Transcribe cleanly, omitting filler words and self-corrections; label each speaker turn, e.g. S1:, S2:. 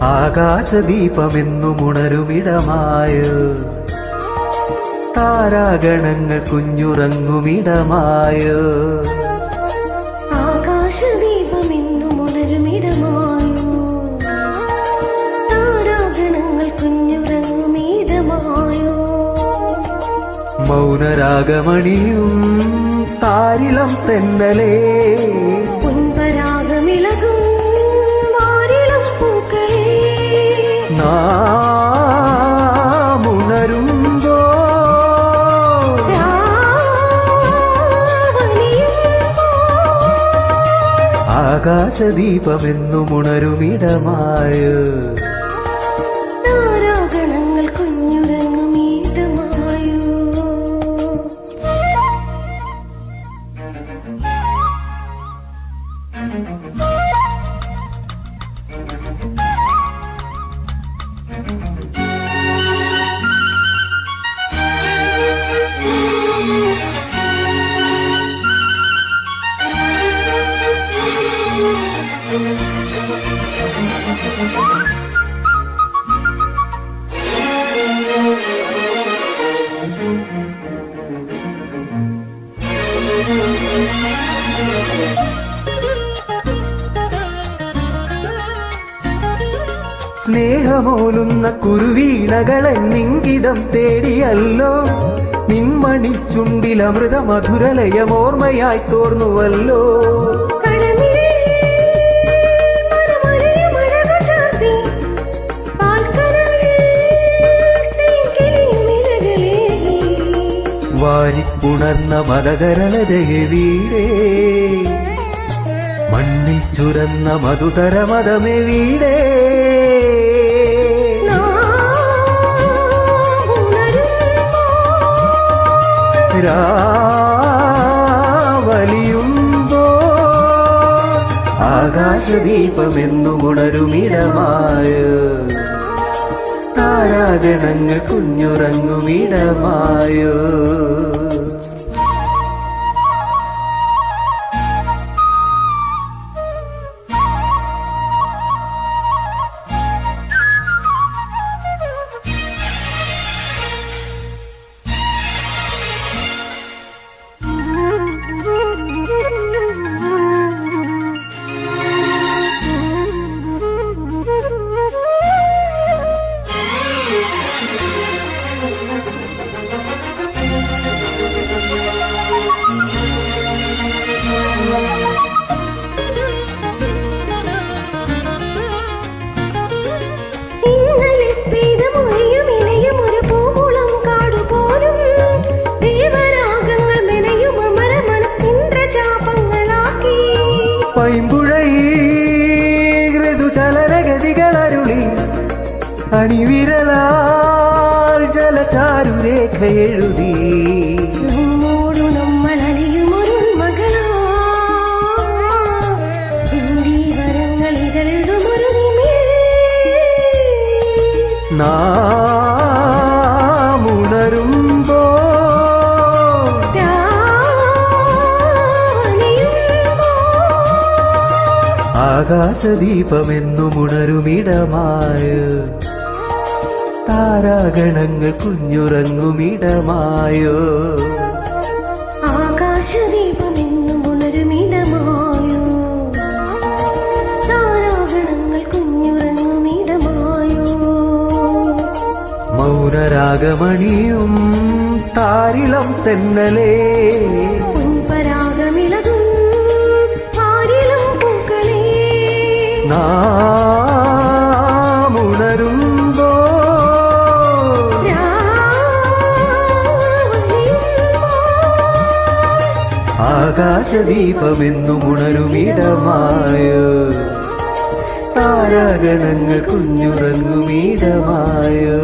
S1: ആകാശദീപമെന്നുമുണരുമിടമായോ താരാഗണങ്ങൾ കുഞ്ഞുറങ്ങുമിടമായോ
S2: ആകാശദീപമെന്നുമുണരുമിടമായോ താരാഗണങ്ങൾ കുഞ്ഞുറങ്ങുമിടമായോ
S1: മൗനരാഗമണിയും താരിളം തെന്നലേ
S2: പുൻപരാഗമിളകും വാരിളം പൂക്കളേ
S1: നാമുണരുമ്പോ ആകാശദീപമെന്നുമുണരുമിടമായോ
S2: താരാഗണങ്ങൾ കുഞ്ഞുറങ്ങുമിടമായോ
S1: സ്നേഹമോലുന്ന കുരുവീണകളെന്നിങ്കിതം തേടിയല്ലോ നിൻമണിച്ചുണ്ടിലമൃത മധുരലയമോർമ്മയായി തോർന്നുവല്ലോ വാരിപ്പുണർന്ന മതകരലതയെ വീടേ മണ്ണിൽ ചുരന്ന മധുതരമതമേ വീടേ രാവലിയുമ്പോ ആകാശദീപമെന്നുമുണരുമിടമായോ താരാഗണങ്ങൾ കുഞ്ഞുറങ്ങുമിടമായോ പൈമ്പുഴയിൽ ഋതുചലനഗതികളരുളി അണിവിരലാൽ ജലചാരുരേഖ എഴുതി
S2: നമ്മോടു നമ്മൾ അലിയുമൊരു മകളാ വരങ്ങൾ ഇതഴുമൊരു
S1: നാമുണരുമ്പോ ആകാശദീപമെന്നുമുണരുമിടമായോ താരാഗണങ്ങൾ കുഞ്ഞുറങ്ങുമിടമായോ
S2: ആകാശദീപമെന്നുമുണരുമിടമായോ താരാഗണങ്ങൾ കുഞ്ഞുറങ്ങുമിടമായോ
S1: മൗനരാഗമണിയും താരിളം തെന്നലേ
S2: പുൻപരാഗമിളകും വാരിളം പൂക്കളേ
S1: നാമുണരുമ്പോ ആകാശദീപമെന്നുമുണരുമിടമായോ താരാഗണങ്ങൾ കുഞ്ഞുറങ്ങുമിടമായോ